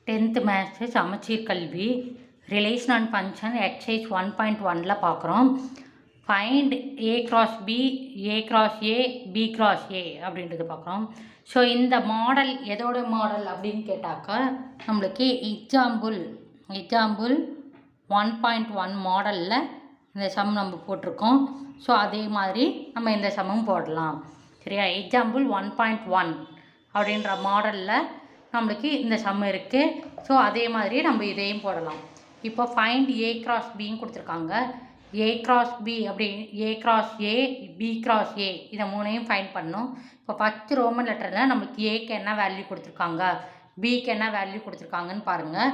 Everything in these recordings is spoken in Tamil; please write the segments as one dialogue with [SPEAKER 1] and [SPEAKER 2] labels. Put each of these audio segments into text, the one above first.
[SPEAKER 1] 10th மேத்ஸ் சமச்சீர் கல்வி ரிலேஷன் அண்ட் ஃபங்க்ஷன் எக்ஸைஸ் 1.1ல் பார்க்குறோம். Find A cross B, A cross A, B cross A அப்படின்றது பார்க்குறோம். ஸோ இந்த மாடல் எதோட மாடல் அப்படின்னு கேட்டாக்கா நம்மளுக்கு எக்ஸாம்பிள் 1.1 மாடலில் இந்த சம் நம்ம போட்டிருக்கோம். ஸோ அதே மாதிரி நம்ம இந்த சம்மும் போடலாம். சரியா? எக்ஸாம்பிள் 1.1 அப்படின்ற மாடலில் நம்மளுக்கு இந்த சம் இருக்குது. ஸோ அதே மாதிரி நம்ம இதையும் போடலாம். இப்போ ஃபைண்ட் ஏ கிராஸ் பின்னு கொடுத்துருக்காங்க. ஏ கிராஸ் பி அப்படி A cross A, B cross A, இதை மூணையும் ஃபைண்ட் பண்ணணும். இப்போ ஃபஸ்ட்டு ரோமன் லெட்டரில் நம்மளுக்கு ஏக்கு என்ன வேல்யூ கொடுத்துருக்காங்க, பிக்கு என்ன வேல்யூ கொடுத்துருக்காங்கன்னு பாருங்கள்.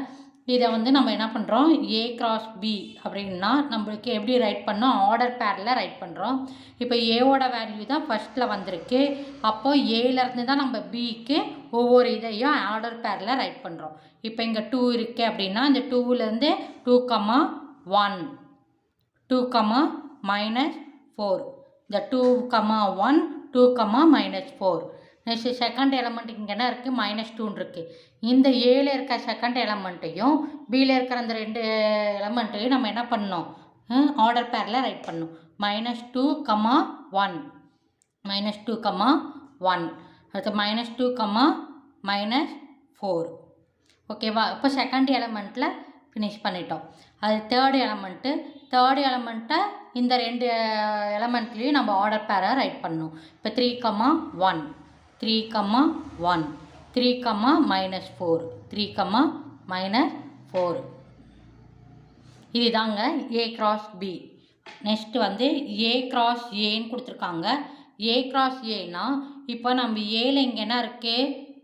[SPEAKER 1] இதை வந்து நம்ம என்ன பண்ணுறோம், ஏ கிராஸ் பி அப்படின்னா நம்மளுக்கு எப்படி ரைட் பண்ணோம், ஆர்டர் பேரில் ரைட் பண்ணுறோம். இப்போ ஏவோட வேல்யூ தான் ஃபஸ்ட்டில் வந்திருக்கு. அப்போது ஏலேருந்து தான் நம்ம பிக்கு ஒவ்வொரு இதையும் ஆர்டர் பேரில் ரைட் பண்ணுறோம். இப்போ இங்கே 2 இருக்குது அப்படின்னா இந்த 2லேருந்து 2,1 2,-4, இந்த 2,1 2,-4. நெக்ஸ்ட்டு செகண்ட் எலமெண்ட் இங்கே என்ன இருக்குது, -2 இருக்குது. இந்த ஏல இருக்க செகண்ட் எலமெண்ட்டையும் பியில் இருக்கிற அந்த 2 எலமெண்ட்டையும் நம்ம என்ன பண்ணோம், ஆர்டர் பேரில் ரைட் பண்ணணும். -2,1 -2,1 அடுத்து -2,-4. ஓகேவா? இப்போ செகண்ட் எலமெண்ட்டில் ஃபினிஷ் பண்ணிட்டோம். அது தேர்ட் எலமெண்ட்டை இந்த 2 எலமெண்ட்லேயும் நம்ம ஆர்டர் பேரை ரைட் பண்ணணும். இப்போ 3,1 3,1 3,-4 3,-4. இதுதாங்க ஏ கிராஸ் பி. நெக்ஸ்ட்டு வந்து ஏ கிராஸ் ஏன்னு கொடுத்துருக்காங்க. ஏ கிராஸ் ஏன்னா இப்போ நம்ம ஏல இங்கே என்ன இருக்குது,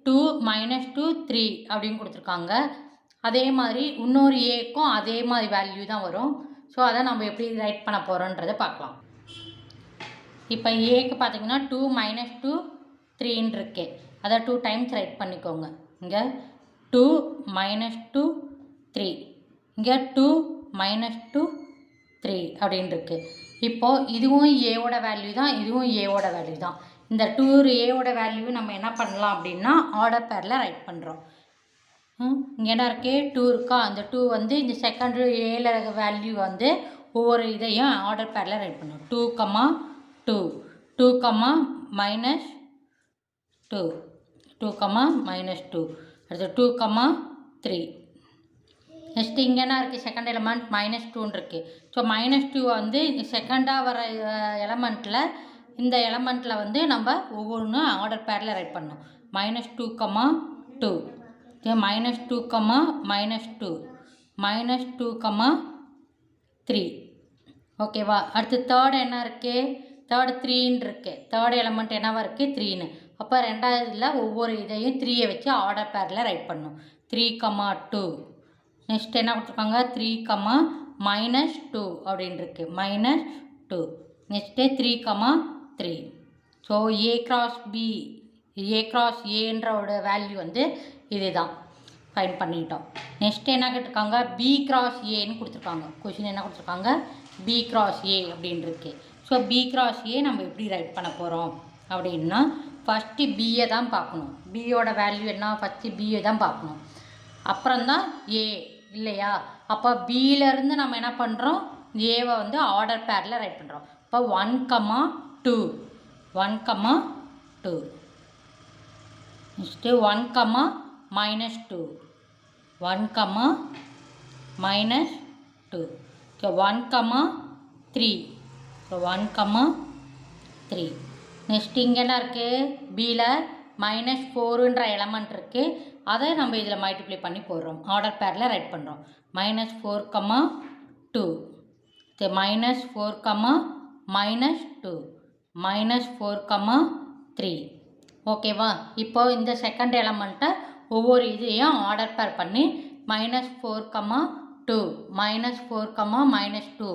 [SPEAKER 1] 2 -2 3 அப்படின்னு கொடுத்துருக்காங்க. அதே மாதிரி இன்னொரு ஏக்கும் அதே மாதிரி வேல்யூ தான் வரும். ஸோ அதை நம்ம எப்படி ரைட் பண்ண போகிறோன்றதை பார்க்கலாம். இப்போ ஏக்கு பார்த்தீங்கன்னா 2 -2 3ன்னு இருக்கு. அதை 2 டைம்ஸ் ரைட் பண்ணிக்கோங்க. இங்கே 2 -2 3, இங்கே 2 -2 3 அப்படின்னு இருக்கு. இப்போது இதுவும் ஏவோட வேல்யூ தான், இதுவும் ஏவோட வேல்யூ தான். இந்த 2 ஏவோட வேல்யூ நம்ம என்ன பண்ணலாம் அப்படின்னா ஆர்டர் பேரில் ரைட் பண்ணுறோம். இங்கே என்ன இருக்கே 2 இருக்கா, அந்த 2 வந்து இந்த செகண்ட் ஏல வேல்யூ வந்து ஒவ்வொரு இதையும் ஆர்டர் பேரில் ரைட் பண்ணும். 2,2 2,-2 2,-2 அடுத்து 2,3. நெக்ஸ்ட்டு இங்கே என்ன இருக்குது, செகண்ட் எலமெண்ட் -2 இருக்குது. ஸோ -2 வந்து செகண்டாக வர எலமெண்ட்டில் இந்த எலமெண்ட்டில் வந்து நம்ம ஒவ்வொன்றும் ஆர்டர் பேரில் ரைட் பண்ணணும். -2,2 -2,-2 -2,3. ஓகேவா? அடுத்து தேர்ட் என்ன இருக்குது, தேர்ட் 3ன்னு இருக்குது. தேர்ட் எலமெண்ட் என்னவா இருக்குது, 3ன்னு. அப்போ ரெண்டாவது இதில் ஒவ்வொரு இதையும் 3யை வச்சு ஆர்டர் பேரில் ரைட் பண்ணணும். 3,2. நெக்ஸ்ட் என்ன கொடுத்துருக்காங்க, 3,-2 அப்படின்னு இருக்குது, -2. Next 3,3. So A cross B, A cross ஏன்றோட வேல்யூ வந்து இதுதான், ஃபைண்ட் பண்ணிட்டோம். நெக்ஸ்ட் என்ன கேட்டிருக்காங்க, பி கிராஸ் ஏன்னு கொடுத்துருக்காங்க. கொஷின் என்ன கொடுத்துருக்காங்க, பி கிராஸ் ஏ அப்படின்னு இருக்கு. ஸோ பி கிராஸ் ஏ நம்ம எப்படி ரைட் பண்ண போகிறோம் அப்படின்னா ஃபஸ்ட்டு பியை தான் பார்க்கணும். பியோட வேல்யூ என்ன, ஃபஸ்ட்டு பியை தான் பார்க்கணும், அப்புறம்தான் ஏ இல்லையா? அப்போ பியிலேருந்து நம்ம என்ன பண்ணுறோம், ஏவை வந்து ஆர்டர் பேரில் ரைட் பண்ணுறோம். இப்போ 1,2 1,2 நெக்ஸ்ட்டு 1,-2 1,-2 ஸோ 1,3 ஸோ 1,3. நெக்ஸ்ட் இங்கே என்ன இருக்குது, பியில் -4ன்ற எலமெண்ட் இருக்குது. அதை நம்ம இதில் மல்டிப்ளை பண்ணி போடுறோம், ஆர்டர் பேரில் ரைட் பண்ணுறோம். -4,2 -4,-2 -4,3. ஓகேவா? இப்போது இந்த செகண்ட் எலமெண்ட்டை ஒவ்வொரு இதையும் ஆர்டர் பேர் பண்ணி -4,2 -4,-2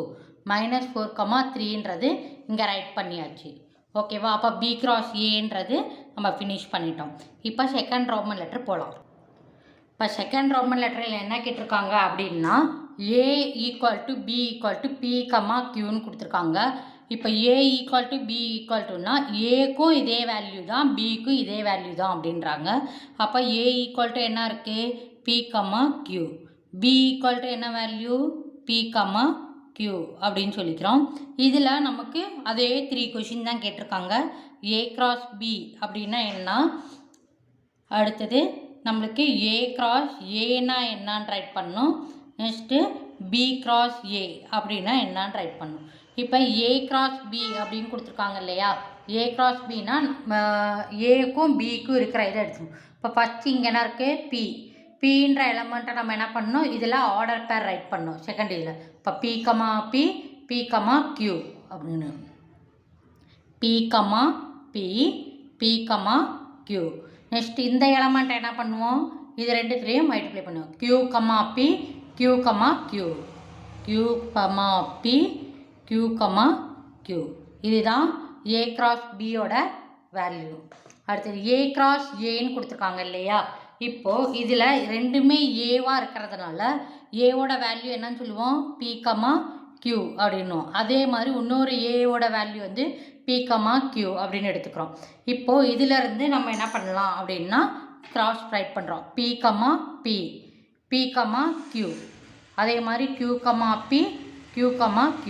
[SPEAKER 1] -4,3ன்றது இங்கே ரைட் பண்ணியாச்சு. ஓகேவா? அப்போ பி கிராஸ் ஏன்றது நம்ம ஃபினிஷ் பண்ணிட்டோம். இப்போ செகண்ட் ரோமன் லெட்டர் போகலாம். இப்போ செகண்ட் ரோமன் லெட்டரில் என்ன கேட்டிருக்காங்க அப்படின்னா ஏ ஈக்குவல் பி ஈக்குவல் பி, கியூன்னு கொடுத்துருக்காங்க. இப்போ ஏ ஈக்குவல் டு பி ஈக்குவல் டுன்னா ஏக்கும் இதே வேல்யூ தான், பிக்கும் இதே வேல்யூ தான் அப்படின்றாங்க. அப்போ ஏ ஈக்குவல் டு என்ன இருக்குது, P, Q. B equal to என்ன வேல்யூ P, Q அப்படின்னு சொல்லிக்கிறோம். இதில் நமக்கு அதே 3 கொஷின் தான் கேட்டிருக்காங்க. A cross B அப்படின்னா என்ன, அடுத்தது நம்மளுக்கு A cross Aனா என்னான்னு ரைட் பண்ணணும், நெக்ஸ்ட்டு B cross A அப்படின்னா என்னான்னு ரைட் பண்ணணும். இப்போ A cross B அப்படின்னு கொடுத்துருக்காங்க இல்லையா, A cross Bனா ஏக்கும் பிக்கும் இருக்கிற இதை எடுத்துக்கணும். இப்போ ஃபஸ்ட்டு இங்கே என்ன இருக்குது P, Pன்ற எலமெண்ட்டை நம்ம என்ன பண்ணணும், இதில் ஆர்டர் பேர் ரைட் பண்ணணும் செகண்ட் இதில். இப்போ P, P, Q அப்படின்னு P, P, Q. நெக்ஸ்ட் இந்த எலமெண்ட்டை என்ன பண்ணுவோம், இது ரெண்டுத்துலேயும் மல்டிப்ளை பண்ணுவோம். Q, P, Q, Q, Q, P, Q, Q. இதுதான் A cross Bயோட வேல்யூ. அடுத்தது A cross Aன்னு கொடுத்துருக்காங்க இல்லையா, இப்போது இதில் ரெண்டுமே ஏவாக இருக்கிறதுனால ஏவோட வேல்யூ என்னன்னு சொல்லுவோம் P, Q அப்படின்னும். அதே மாதிரி இன்னொரு ஏவோட வேல்யூ வந்து P, Q அப்படின்னு எடுத்துக்கிறோம். இப்போது இதிலேருந்து நம்ம என்ன பண்ணலாம் அப்படின்னா கிராஸ் ரைட் பண்ணுறோம். P, P, Q, அதே மாதிரி Q, P, Q, Q.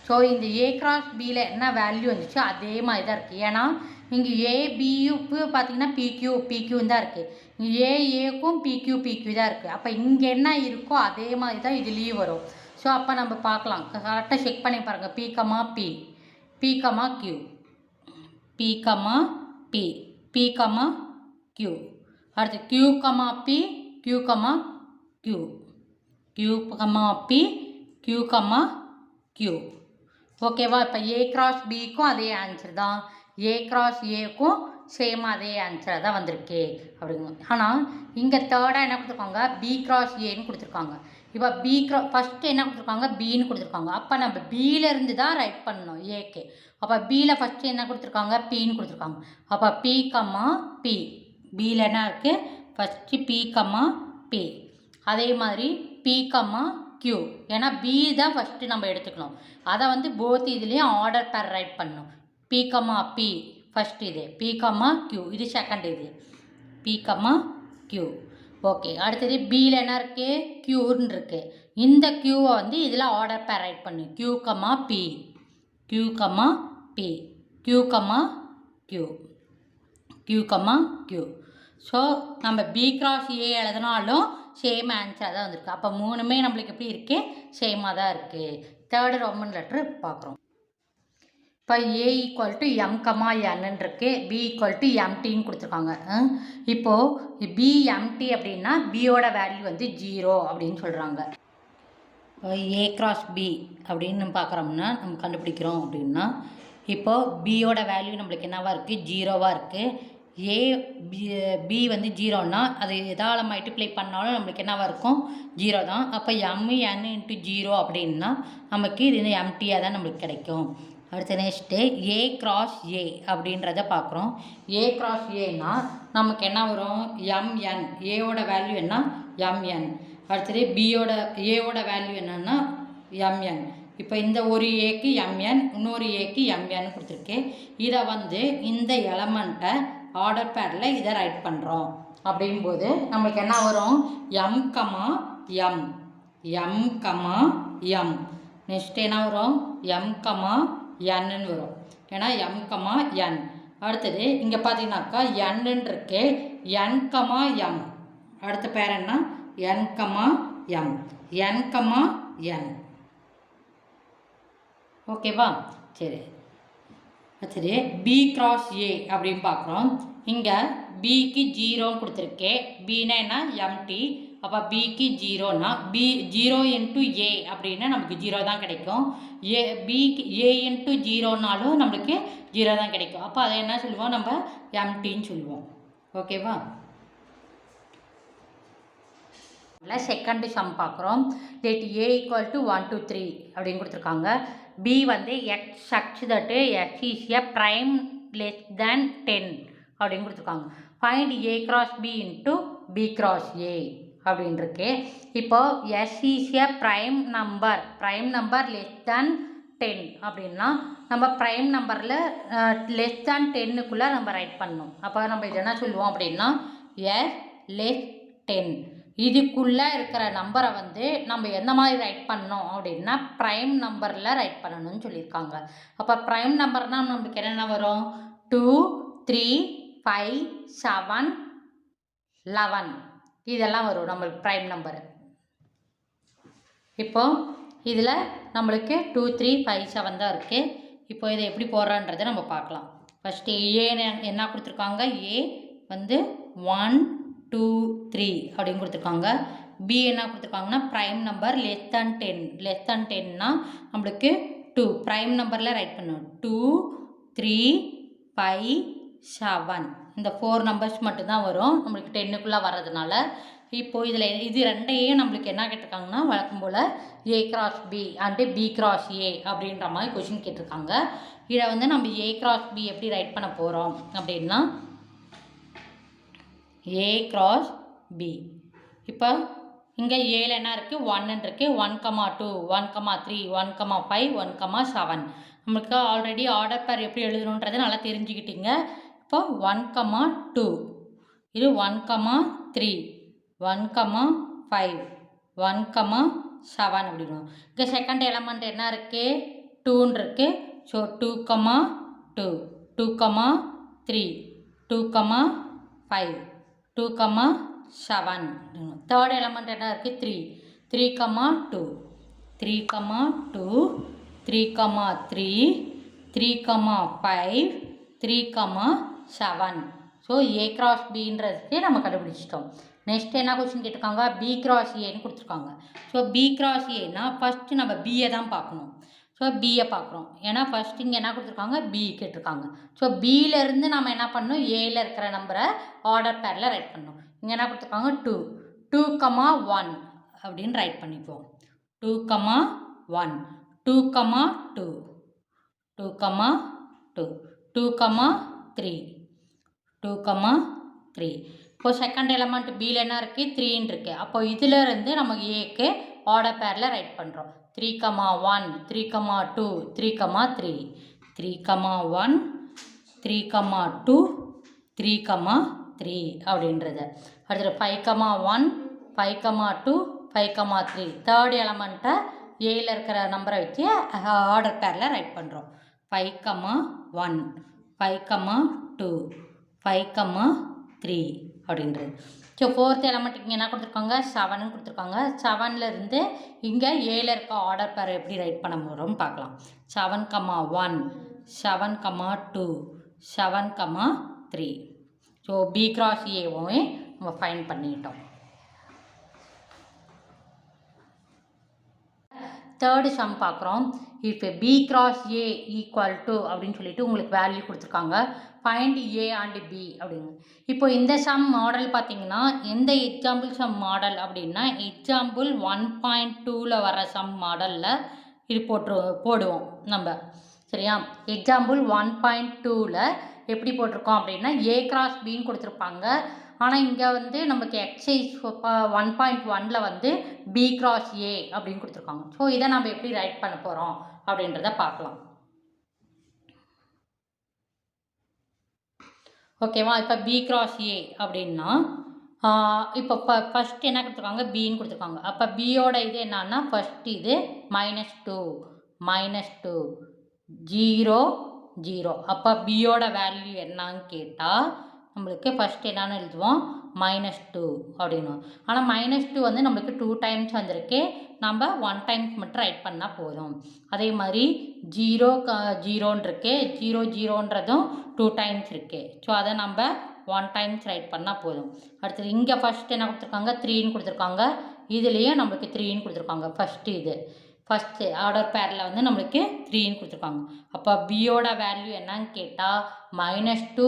[SPEAKER 1] So இந்த A cross Bயில் என்ன வேல்யூ வந்துச்சு அதே மாதிரி தான் இருக்குது. ஏன்னா இங்கே ஏபியுக்கு பார்த்தீங்கன்னா PQ தான் இருக்குது, இங்கே ஏக்கும் PQ தான் இருக்குது. அப்போ இங்கே என்ன இருக்கோ அதே மாதிரி தான் இதுலேயும் வரும். ஸோ அப்போ நம்ம பார்க்கலாம், கரெக்டாக செக் பண்ணி பாருங்கள். P, P, Q, P, P, Q. அடுத்து Q, P, Q, Q, Q, P, Q, Q. ஓகேவா, இப்போ A cross Bக்கும் அதே ஆன்சர் தான், A cross Aக்கும் சேம் அதே ஆன்சராக தான் வந்திருக்கு அப்படிங்க. ஆனால் இங்கே தேர்டாக என்ன கொடுத்துருக்காங்க B cross Aன்னு கொடுத்துருக்காங்க. இப்போ B cross ஃபஸ்ட்டு என்ன கொடுத்துருக்காங்க Bன்னு கொடுத்துருக்காங்க. அப்போ நம்ம Bயிலேருந்து தான் ரைட் பண்ணணும் ஏக்கு. அப்போ Bயில் ஃபஸ்ட்டு என்ன கொடுத்துருக்காங்க Pன்னு கொடுத்துருக்காங்க. அப்போ P, P, Bயில் என்ன இருக்குது ஃபஸ்ட்டு P, P. அதே மாதிரி P, Q, ஏன்னா B தான் ஃபஸ்ட்டு நம்ம எடுத்துக்கணும். அதை வந்து போத் இதுலேயும் ஆர்டர் பேர் ரைட் பண்ணணும். P, P ஃபஸ்ட்டு இது, P, Q இது செகண்ட் இது, P, Q. ஓகே, அடுத்தது Bயில் என்ன இருக்குது Qன்னு இருக்குது. இந்த Qவை வந்து இதில் ஆர்டர் பேர் ரைட் பண்ணு. Q, P, Q, P, Q, Q, Q, Q. So நம்ம B cross A எழுதினாலும் சேம் ஆன்சராக தான் வந்திருக்கு. அப்போ மூணுமே நம்மளுக்கு எப்படி இருக்குது சேமாக தான் இருக்குது. தேர்டு ரோமன் லெட்ரு பார்க்குறோம். இப்போ A equal to M, N இருக்கு, B equal to MTன்னு கொடுத்துருக்காங்க. இப்போது B MT அப்படின்னா பியோட வேல்யூ வந்து 0 அப்படின்னு சொல்கிறாங்க. இப்போ A cross B அப்படின்னு பார்க்குறோம்னா நம்ம கண்டுபிடிக்கிறோம் அப்படின்னா, இப்போது பியோட வேல்யூ நம்மளுக்கு என்னவாக இருக்குது 0வாக இருக்குது. B வந்து 0ன்னா அது எதால் மல்டிப்ளை பண்ணாலும் நம்மளுக்கு என்னவாக இருக்கும் 0 தான். அப்போ M, N into 0 அப்படின்னா நமக்கு இது எம்டியாக தான் நம்மளுக்கு கிடைக்கும். அடுத்து நெக்ஸ்ட்டு A cross A அப்படின்றத பார்க்குறோம். A cross Aனா நமக்கு என்ன வரும் MN, ஏவோட வேல்யூ என்ன MN. அடுத்தது ஏவோட வேல்யூ என்னன்னா MN. இப்போ இந்த ஒரு ஏக்கு MN, இன்னொரு ஏக்கு MN கொடுத்துருக்கு. இதை வந்து இந்த எலமெண்ட்டை ஆர்டர் பேரில் இதை ரைட் பண்ணுறோம். அப்படிங்கும்போது நம்மளுக்கு என்ன வரும் M, M. நெக்ஸ்ட் என்ன வரும் M, Nன்னு வரும். ஏன்னா M, N. அடுத்தது இங்கே பார்த்தீங்கன்னாக்கா Nன்னு இருக்கு, N, M. அடுத்த பேர் என்ன N, M. N, ஓகேவா, சரி. சரி, B cross A அப்படின்னு பார்க்குறோம். இங்கே Bக்கு 0ன்னு கொடுத்துருக்கு. Bனா என்ன MT. அப்போ Bக்கு 0னா B 0 into A அப்படின்னா நமக்கு 0 தான் கிடைக்கும். Bக்கு A into 0னாலும் நம்மளுக்கு 0 தான் கிடைக்கும். அப்போ அதை என்ன சொல்லுவோம் நம்ம MTன்னு சொல்லுவோம். ஓகேவா, செகண்ட் சம் பார்க்குறோம். let A equal to 1 to 3 அப்படின்னு கொடுத்துருக்காங்க. B வந்து x such that x is a prime less than 10 அப்படின்னு கொடுத்துருக்காங்க. find A cross B into B cross A அப்படின்னு இருக்கு. இப்போ s is a prime number less than 10 அப்படின்னா நம்ம ப்ரைம் நம்பரில் லெஸ் தேன் 10க்குள்ளே நம்ம ரைட் பண்ணணும். அப்போ நம்ம இது என்ன சொல்லுவோம் அப்படின்னா s less 10. இதுக்குள்ளே இருக்கிற நம்பரை வந்து நம்ம எந்த மாதிரி ரைட் பண்ணோம் அப்படின்னா ப்ரைம் நம்பரில் ரைட் பண்ணணும்னு சொல்லியிருக்காங்க. அப்போ ப்ரைம் நம்பர்னால் நம்மளுக்கு என்னென்ன வரும்? 2, 3, 5, 7, 11 இதெல்லாம் வரும் நம்மளுக்கு ப்ரைம் நம்பரு. இப்போது இதில் நம்மளுக்கு 2, 3, 5, 7 தான் இருக்குது. இப்போ இதை எப்படி போடுறான்றதை நம்ம பார்க்கலாம். ஃபஸ்ட்டு ஏன்னு என்ன கொடுத்துருக்காங்க? ஏ வந்து 1, 2, 3 அப்படின்னு கொடுத்துருக்காங்க. பி என்ன கொடுத்துருக்காங்கன்னா prime number less than 10. Less than 10னா நம்மளுக்கு 2 ப்ரைம் நம்பரில் ரைட் பண்ணணும். 2, 3, 5, 7 இந்த 4 நம்பர்ஸ் மட்டும்தான் வரும் நம்மளுக்கு 10க்குள்ளே வர்றதுனால. இப்போது இதில் இது ரெண்டையும் நம்மளுக்கு என்ன கேட்டிருக்காங்கன்னா வழக்கம் போல் A cross B and B cross A அப்படின்ற மாதிரி கொஷின் கேட்டிருக்காங்க. இதை வந்து நம்ம ஏ கிராஸ் பி எப்படி ரைட் பண்ண போகிறோம் அப்படின்னா ஏ கிராஸ் பி. இப்போ இங்கே ஏல என்ன இருக்குது? 1 இருக்குது. 1, 2, 1, 3, 1, 5, 1, 7 நம்மளுக்கு ஆல்ரெடி ஆர்டர் பேர் எப்படி எழுதணுன்றதை நல்லா தெரிஞ்சுக்கிட்டீங்க. இப்போ 1, 2 இது 1, 3, 1, 5, 1, 7 அப்படின்னு. இங்கே செகண்ட் எலமெண்ட் என்ன இருக்குது? 2 இருக்குது. ஸோ 2, 2, 2, 3, 2, 5, 2, 7. தேர்ட் எலமெண்ட் என்ன இருக்குது? 3, 3, 2, 3, 2, 3, 3, 3, 5, 3, 7. ஸோ ஏ கிராஸ் பின்றதுக்கு நம்ம கண்டுபிடிச்சிட்டோம். நெக்ஸ்ட் என்ன கொஸ்டின் கேட்டிருக்காங்க? பி கிராஸ் ஏன்னு கொடுத்துருக்காங்க. ஸோ பி கிராஸ் ஏன்னா ஃபஸ்ட்டு நம்ம பியை தான் பார்க்கணும். ஸோ பியை பார்க்குறோம். ஏன்னா ஃபஸ்ட்டு இங்கே என்ன கொடுத்துருக்காங்க? பி கேட்டிருக்காங்க. ஸோ பியிலேருந்து நம்ம என்ன பண்ணணும்? ஏயில் இருக்கிற நம்பரை ஆர்டர் பேரில் ரைட் பண்ணணும். இங்கே என்ன கொடுத்துருக்காங்க? 2, 2, 1 அப்படின்னு ரைட் பண்ணிப்போம். 2, 1, 2, 2, 2, 2, 2, 3, 2, 3. இப்போ செகண்ட் எலமெண்ட் பியில் என்ன இருக்குது? 3 இருக்குது. அப்போ இதிலேருந்து நம்ம ஏக்கு ஆர்டர் பேரில் ரைட் பண்ணுறோம். 3, 1, 3, 2, 3, 3, 3, 1, 3, 2, 3, 3 அப்படின்றது. அடுத்தது 5, 1, 5, 2, 5, 3. தேர்ட் எலமெண்ட்டை ஏயில் இருக்கிற நம்பரை வச்சு ஆர்டர் பேரில் ரைட் பண்ணுறோம். 5, 1, 5, 2, 5, 3 அப்படின்றது. ஸோ ஃபோர்த் எலமெண்ட் இங்கே என்ன கொடுத்துருக்காங்க? 7 கொடுத்துருக்காங்க. 7லேருந்து இங்கே ஏயில் இருக்க ஆர்டர் பேர் எப்படி ரைட் பண்ண போகிறோம்னு பார்க்கலாம். 7, 1, 7, 2, 7, 3. ஸோ பி கிராஸ் ஏவும் நம்ம ஃபைன் பண்ணிட்டோம். தேர்டு சம் பார்க்குறோம். இப்போ B cross A equal to அப்படின்னு சொல்லிட்டு உங்களுக்கு வேல்யூ கொடுத்துருக்காங்க. ஃபைண்ட் ஏ அண்ட் பி அப்படிங்க. இப்போ இந்த சம் மாடல் பார்த்தீங்கன்னா எந்த எக்ஸாம்பிள் சம் மாடல் அப்படின்னா எக்ஸாம்பிள் 1.2ல் வர சம் மாடலில் இது போடுவோம் நம்ம. சரியா? எக்ஸாம்பிள் 1.2ல் எப்படி போட்டிருக்கோம் அப்படின்னா ஏ கிராஸ் பின்னு கொடுத்துருப்பாங்க. ஆனால் இங்கே வந்து நமக்கு எக்ஸைஸ் 1.1ல் வந்து பி கிராஸ் ஏ அப்படின்னு கொடுத்துருக்காங்க. ஸோ இதை நம்ம எப்படி ரைட் பண்ண போகிறோம் அப்படின்றத பார்க்கலாம். ஓகேவா? இப்போ பி கிராஸ் ஏ அப்படின்னா இப்போ ஃபஸ்ட் என்ன கொடுத்துருக்காங்க? பின்னு கொடுத்துருக்காங்க. அப்போ பியோட இது என்னன்னா ஃபஸ்ட் இது -2, -2, 0, 0. அப்போ பியோட வேல்யூ என்னன்னு கேட்டால் நம்மளுக்கு ஃபஸ்ட் என்னன்னு எழுதுவோம்? -2 அப்படின்னு. ஆனால் -2 வந்து நம்மளுக்கு 2 டைம்ஸ் வந்திருக்கு. நம்ம 1 டைம்ஸ் மட்டும் ரைட் பண்ணால் போதும். அதே மாதிரி 0, 0ன்னு இருக்கு. 0, 0ன்றதும் 2 டைம்ஸ் இருக்குது. ஸோ அதை நம்ம 1 டைம்ஸ் ரைட் பண்ணால் போதும். அடுத்தது இங்கே ஃபஸ்ட் என்ன கொடுத்துருக்காங்க? 3ன்னு கொடுத்துருக்காங்க. இதுலேயும் நம்மளுக்கு 3ன்னு கொடுத்துருக்காங்க. ஃபஸ்ட்டு இது ஃபஸ்ட்டு ஆர்டர் பேரில் வந்து நம்மளுக்கு 3ன்னு கொடுத்துருக்காங்க. அப்போ பியோட வேல்யூ என்னன்னு கேட்டால் -2,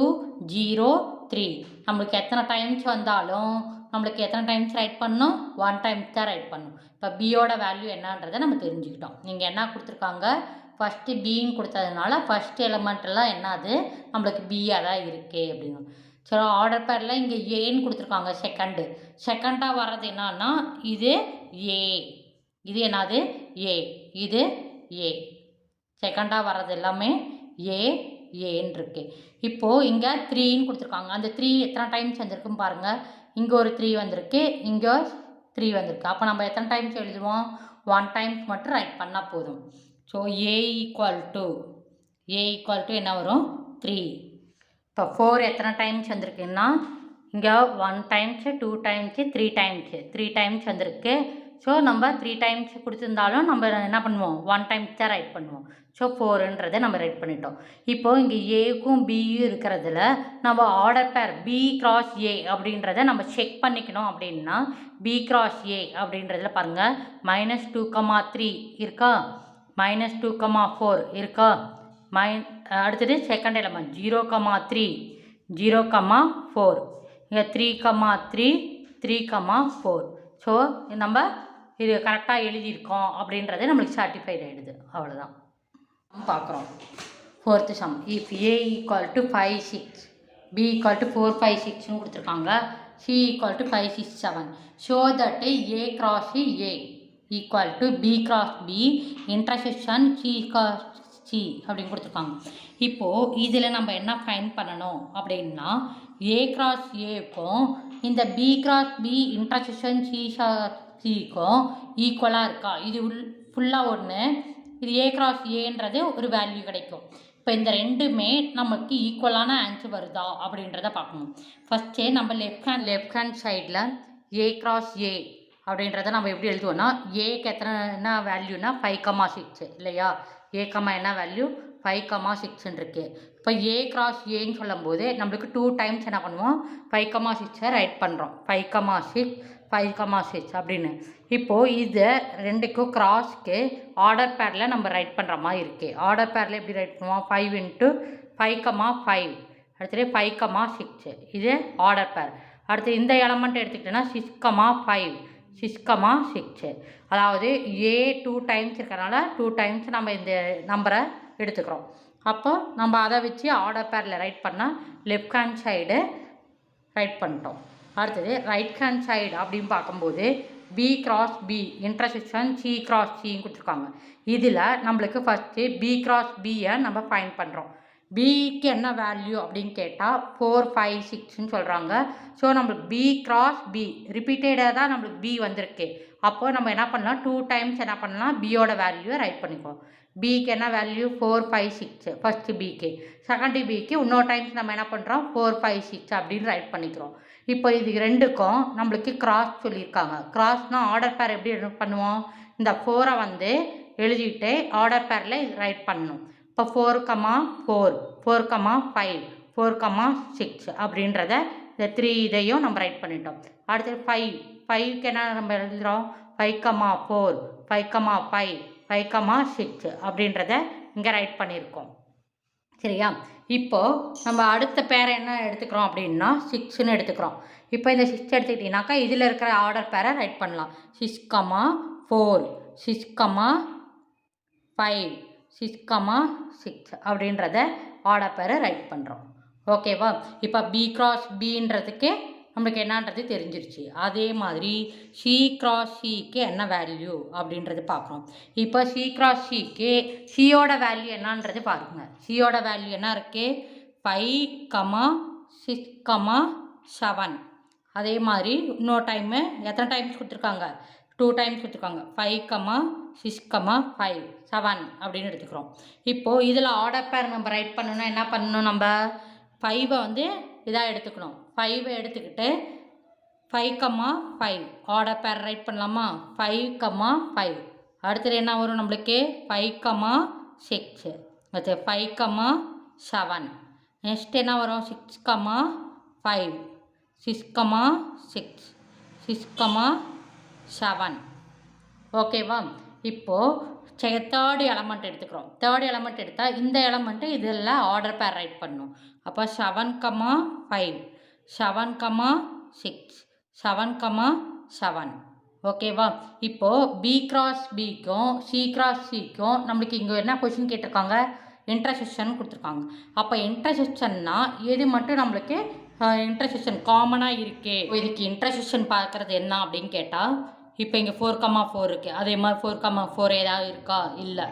[SPEAKER 1] 0, 3. நம்மளுக்கு எத்தனை டைம்ஸ் வந்தாலும் நம்மளுக்கு எத்தனை டைம்ஸ் ரைட் பண்ணணும்? 1 டைம்ஸ் தான் ரைட் பண்ணணும். இப்போ பியோட வேல்யூ என்னன்றதை நம்ம தெரிஞ்சுக்கிட்டோம். நீங்கள் என்ன கொடுத்துருக்காங்க? ஃபஸ்ட்டு பின்னு கொடுத்ததுனால ஃபஸ்ட் எலமெண்ட்டெல்லாம் என்னது? நம்மளுக்கு பியாக தான் இருக்குது அப்படின்னு. ஸோ ஆர்டர் பேரில் இங்கே ஏன்னு கொடுத்துருக்காங்க. செகண்டாக வர்றது என்னன்னா இது ஏ. இது என்னது? ஏ. இது ஏ. செகண்டாக வர்றது எல்லாமே ஏன்னு இருக்கு. இப்போது இங்கே 3ன்னு கொடுத்துருக்காங்க. அந்த 3 எத்தனை டைம்ஸ் வந்திருக்குன்னு பாருங்கள். இங்கே ஒரு 3 வந்திருக்கு, இங்கே 3 வந்திருக்கு. அப்போ நம்ம எத்தனை டைம்ஸ் எழுதுவோம்? 1 டைம்ஸ் மட்டும் ரைட் பண்ணால் போதும். ஸோ ஏ ஈக்குவல் டு என்ன வரும்? 3. இப்போ 4 எத்தனை டைம்ஸ் வந்திருக்குன்னா இங்கே 1 டைம்ஸ், 2 டைம்ஸு, 3 டைம்ஸ் வந்திருக்கு. ஸோ நம்ம 3 டைம்ஸ் கொடுத்துருந்தாலும் நம்ம என்ன பண்ணுவோம்? 1 டைம்ஸ் தான் ரைட் பண்ணுவோம். ஸோ 4ன்றதை நம்ம ரைட் பண்ணிட்டோம். இப்போது இங்கே ஏக்கும் பியும் இருக்கிறதுல நம்ம ஆர்டர் பேர் பி கிராஸ் ஏ அப்படின்றத நம்ம செக் பண்ணிக்கணும். அப்படின்னா பி கிராஸ் ஏ அப்படின்றதுல பாருங்கள், -2,3 இருக்கா, -2,4 இருக்கா, அடுத்தது செகண்ட் எலமெண்ட் 0,3, 0,4, இங்கே 3,3, 3,4. ஸோ நம்ம இது கரெக்டாக எழுதியிருக்கோம் அப்படின்றது நம்மளுக்கு சாட்டிஸ்ஃபைட் ஆகிடுது. அவ்வளோதான் பார்க்குறோம். 4th sum. If A equal to 5, 6, B equal to 4, 5, 6ன்னு கொடுத்துருக்காங்க. C equal to 5, 6, 7. Show that A cross A equal to B cross B intersection C cross C அப்படின்னு கொடுத்துருக்காங்க. இப்போது இதில் நம்ம என்ன ஃபைண்ட் பண்ணணும் அப்படின்னா ஏ கிராஸ் ஏக்கும் இந்த B cross B intersection C சிக்கும் ஈக்குவலாக இருக்கா, இது ஃபுல்லாக ஒன்று, இது ஏ கிராஸ் ஏன்றது ஒரு வேல்யூ கிடைக்கும். இப்போ இந்த ரெண்டுமே நமக்கு ஈக்குவலான ஆன்சர் வருதா அப்படின்றத பார்க்கணும். ஃபஸ்ட்டே நம்ம லெஃப்ட் ஹேண்ட் சைடில் ஏ கிராஸ் ஏ அப்படின்றத நம்ம எப்படி எழுதுவோம்னா ஏக்கு என்ன வேல்யூனா 5,6 இல்லையா, என்ன வேல்யூ 5,6 இருக்குது. இப்போ ஏ கிராஸ் ஏன்னு சொல்லும் போது நம்மளுக்கு 2 டைம்ஸ் என்ன பண்ணுவோம்? 5,6 ரைட் பண்ணுறோம். 5,6 அப்படின்னு. இப்போது இது ரெண்டுக்கும் கிராஸ்க்கு ஆர்டர் பேரில் நம்ம ரைட் பண்ணுற மாதிரி இருக்குது. ஆர்டர் பேரில் எப்படி ரைட் பண்ணுவோம்? 5 × 5,5, அடுத்தது 5,6, இது ஆர்டர் பேர். அடுத்து இந்த எலமெண்ட் எடுத்துக்கிட்டோன்னா 6,5, 6,6. அதாவது ஏ 2 டைம்ஸ் இருக்கிறனால 2 டைம்ஸ் நம்ம இந்த நம்பரை எடுத்துக்கிறோம். அப்போ நம்ம அதை வச்சு ஆர்டர் பேரில் ரைட் பண்ணால் லெஃப்ட் ஹேண்ட் சைடு ரைட் பண்ணிட்டோம். அடுத்தது ரைட் ஹேண்ட் சைடு அப்படின்னு பார்க்கும்போது B cross B intersection C cross சின்னு கொடுத்துருக்காங்க. இதில் நம்மளுக்கு ஃபஸ்ட்டு பி கிராஸ் பியை நம்ம ஃபைண்ட் பண்ணுறோம். பிக்கு என்ன வேல்யூ அப்படின்னு கேட்டால் 4, 5, 6ன்னு சொல்கிறாங்க. ஸோ நம்மளுக்கு பி கிராஸ் பி ரிப்பீட்டடாக தான் நம்மளுக்கு பி வந்திருக்கு. அப்போது நம்ம என்ன பண்ணலாம்? 2 டைம்ஸ் என்ன பண்ணலாம்? பியோட வேல்யூவை ரைட் பண்ணிக்குவோம். பிக்கு என்ன வேல்யூ? 4, 5, 6 ஃபஸ்ட்டு பிக்கு. செகண்ட் பிக்கு இன்னொரு டைம்ஸ் நம்ம என்ன பண்ணுறோம்? 4, 5, 6 அப்படின்னு ரைட் பண்ணிக்கிறோம். இப்போ இது ரெண்டுக்கும் நம்மளுக்கு கிராஸ் சொல்லியிருக்காங்க. கிராஸ்னால் ஆர்டர் பேர் எப்படி பண்ணுவோம்? இந்த 4ஐ வந்து எழுதிட்டு ஆர்டர் பேரில் ரைட் பண்ணணும். இப்போ 4,4, 4,5, 4,6 அப்படின்றத இந்த 3 இதையும் நம்ம ரைட் பண்ணிட்டோம். அடுத்து 5க்கு என்ன நம்ம எழுதுகிறோம்? 5,4, 5,5, 5,6 அப்படின்றத இங்கே ரைட் பண்ணியிருக்கோம். சரியா? இப்போது நம்ம அடுத்த பேரை என்ன எடுத்துக்கிறோம் அப்படின்னா 6ன்னு எடுத்துக்கிறோம். இப்போ இந்த 6 எடுத்துக்கிட்டிங்கனாக்கா இதில் இருக்கிற ஆர்டர் பேரை ரைட் பண்ணலாம். 6,4, 6,5, 6,6 அப்படின்றத ஆர்டர் பேரை ரைட் பண்ணுறோம். ஓகேவா? இப்போ பி கிராஸ் பின்றதுக்கு நம்மளுக்கு என்னன்றது தெரிஞ்சிருச்சு. அதே மாதிரி சி கிராஸ் சிக்கு என்ன வேல்யூ அப்படின்றது பார்க்குறோம். இப்போ சி கிராஸ் சிக்கு சியோட வேல்யூ என்னன்றது பாருங்கள். சியோட வேல்யூ என்ன இருக்குது? 5,6,7. அதே மாதிரி இன்னொரு டைமு எத்தனை டைம்ஸ் கொடுத்துருக்காங்க? 2 டைம்ஸ் கொடுத்துருக்காங்க. 5,6,5, 7 அப்படின்னு எடுத்துக்கிறோம். இப்போது இதில் ஆர்டர் பேர் நம்ம ரைட் பண்ணணும்னா என்ன பண்ணணும்? நம்ம 5ஐ வந்து இதாக எடுத்துக்கணும். 5ஐ எடுத்துக்கிட்டு 5,5 ஆர்டர் பேர் ரைட் பண்ணலாமா? 5,5. அடுத்தது என்ன வரும் நம்மளுக்கு? 5,6, அடுத்து 5,7. நெக்ஸ்ட் என்ன வரும்? 6,5, 6,6, 6,7. ஓகேவா? இப்போது தேர்ட் எலமெண்ட் எடுத்துக்கிறோம். தேர்ட் எலமெண்ட் எடுத்தால் இந்த எலமெண்ட்டு இதில் ஆர்டர் பேர் ரைட் பண்ணணும். அப்போ 7,5, 7,6, 7,7. ஓகேவா? இப்போது பி கிராஸ் பிக்கும் சி கிராஸ் சிக்கும் நம்மளுக்கு இங்கே என்ன கொஷின் கேட்டிருக்காங்க? இன்டர்செக்ஷன் கொடுத்துருக்காங்க. அப்போ இன்டர்செக்ஷன்னா எது மட்டும் நம்மளுக்கு இன்டர்செக்ஷன் காமனாக இருக்கே. இதுக்கு இன்டர்செக்ஷன் பார்க்குறது என்ன அப்படின்னு கேட்டால் இப்போ இங்கே 4,4 இருக்குது. அதே மாதிரி 4,4 ஏதாவது இருக்கா? இல்லை.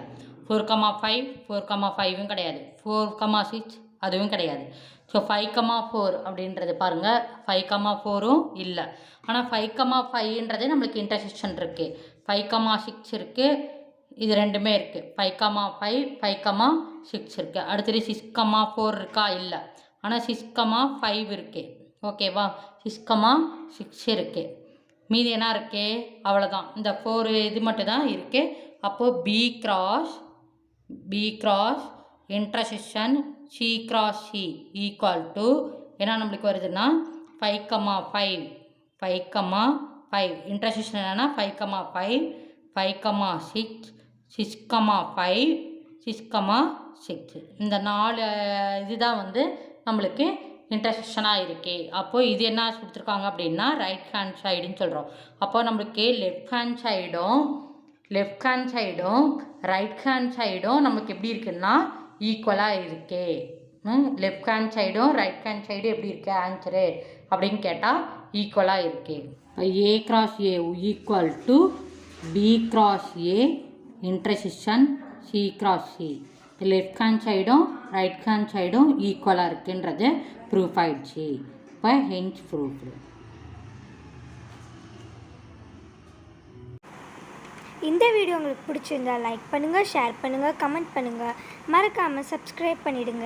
[SPEAKER 1] 4,5, 4,5ம் கிடையாது. 4,6, அதுவும் கிடையாது. ஸோ 5,4 அப்படின்றது பாருங்கள் 5,4ம் இல்லை. ஆனால் 5,5ன்றது நம்மளுக்கு இன்டர்செக்ஷன் இருக்குது. 5,6 இருக்குது. இது ரெண்டுமே இருக்குது. 5,5 5,6 இருக்குது. அடுத்தது 6,4 இருக்கா? இல்லை. ஆனால் 6,5 இருக்குது. ஓகேவா? 6,6 இருக்குது. மீதி என்ன இருக்குது? அவ்வளோதான். இந்த 4 இது மட்டும் தான் இருக்குது. அப்போது B cross intersection C cross C equal to என்ன நம்மளுக்கு வருதுன்னா 5,5 5,5 இன்டர்செக்ஷன் என்னன்னா 5,5 5,6 6,5 6,6 இந்த 4 இதுதான் வந்து நம்மளுக்கு இன்டர்செக்ஷனாக இருக்கு. அப்போது இது என்ன கொடுத்துருக்காங்க அப்படின்னா ரைட் ஹேண்ட் சைடுன்னு சொல்கிறோம். அப்போ நம்மளுக்கு லெஃப்ட் ஹேண்ட் சைடும் ரைட் ஹேண்ட் சைடும் நமக்கு எப்படி இருக்குன்னா ஈக்குவலாக இருக்கு. லெஃப்ட் ஹேண்ட் சைடும் ரைட் ஹேண்ட் சைடும் எப்படி இருக்கு ஆன்சரு அப்படின்னு கேட்டால் ஈக்குவலாக இருக்கு. A cross A equal to B cross A intersection C cross C. Left hand சைடும் ரைட் ஹேண்ட் சைடும் ஈக்குவலாக இருக்குன்றது ப்ரூஃப் ஆயிடுச்சு. இப்போ ஹென்ஸ் ப்ரூஃப்.
[SPEAKER 2] இந்த வீடியோ உங்களுக்கு பிடிச்சிருந்தா லைக் பண்ணுங்கள், ஷேர் பண்ணுங்கள், கமெண்ட் பண்ணுங்கள், மறக்காமல் சப்ஸ்கிரைப் பண்ணிவிடுங்க.